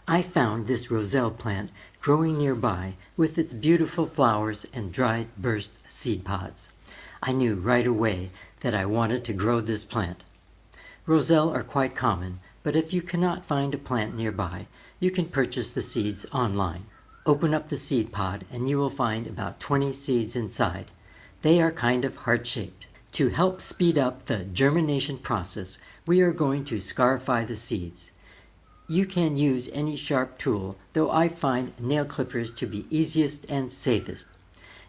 I found this Roselle plant growing nearby with its beautiful flowers and dried burst seed pods. I knew right away that I wanted to grow this plant. Roselle are quite common, but if you cannot find a plant nearby, you can purchase the seeds online. Open up the seed pod and you will find about 20 seeds inside. They are kind of heart-shaped. To help speed up the germination process, we are going to scarify the seeds. You can use any sharp tool, though I find nail clippers to be easiest and safest.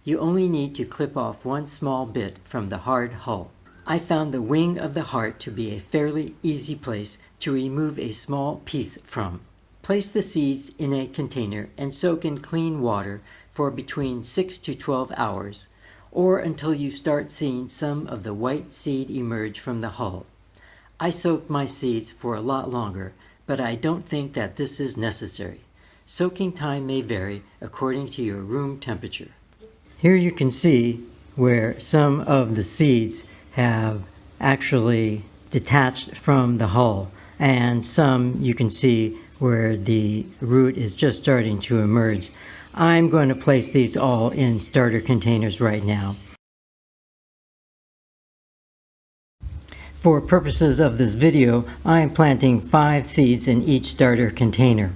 You only need to clip off one small bit from the hard hull. I found the wing of the heart to be a fairly easy place to remove a small piece from. Place the seeds in a container and soak in clean water for between 6 to 12 hours, or until you start seeing some of the white seed emerge from the hull. I soaked my seeds for a lot longer, but I don't think that this is necessary. Soaking time may vary according to your room temperature. Here you can see where some of the seeds have actually detached from the hull, and some you can see where the root is just starting to emerge. I'm going to place these all in starter containers right now. For purposes of this video, I am planting 5 seeds in each starter container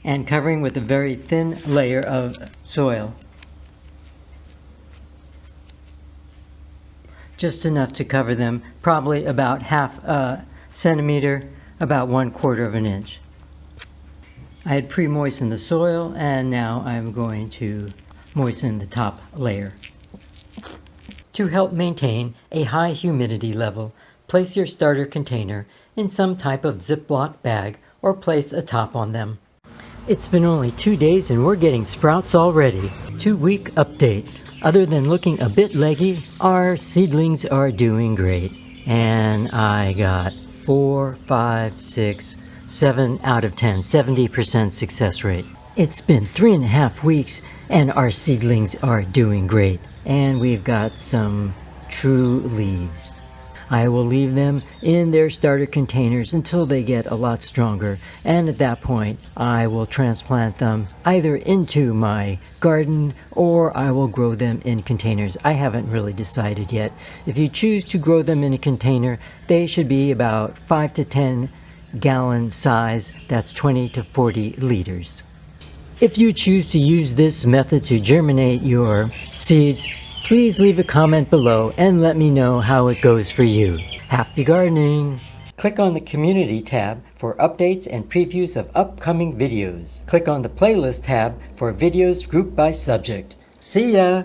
and covering with a very thin layer of soil. Just enough to cover them, probably about half a centimeter, about 1/4 of an inch. I had pre-moistened the soil and now I'm going to moisten the top layer. To help maintain a high humidity level, place your starter container in some type of Ziploc bag or place a top on them. It's been only 2 days and we're getting sprouts already. 2-week update. Other than looking a bit leggy, our seedlings are doing great. And I got 4, 5, 6, 7 out of 10, 70% success rate. It's been 3.5 weeks and our seedlings are doing great. And we've got some true leaves. I will leave them in their starter containers until they get a lot stronger, and at that point I will transplant them either into my garden or I will grow them in containers. I haven't really decided yet. If you choose to grow them in a container, they should be about 5 to 10 gallon size. That's 20 to 40 liters. If you choose to use this method to germinate your seeds, please leave a comment below and let me know how it goes for you. Happy gardening! Click on the Community tab for updates and previews of upcoming videos. Click on the Playlist tab for videos grouped by subject. See ya!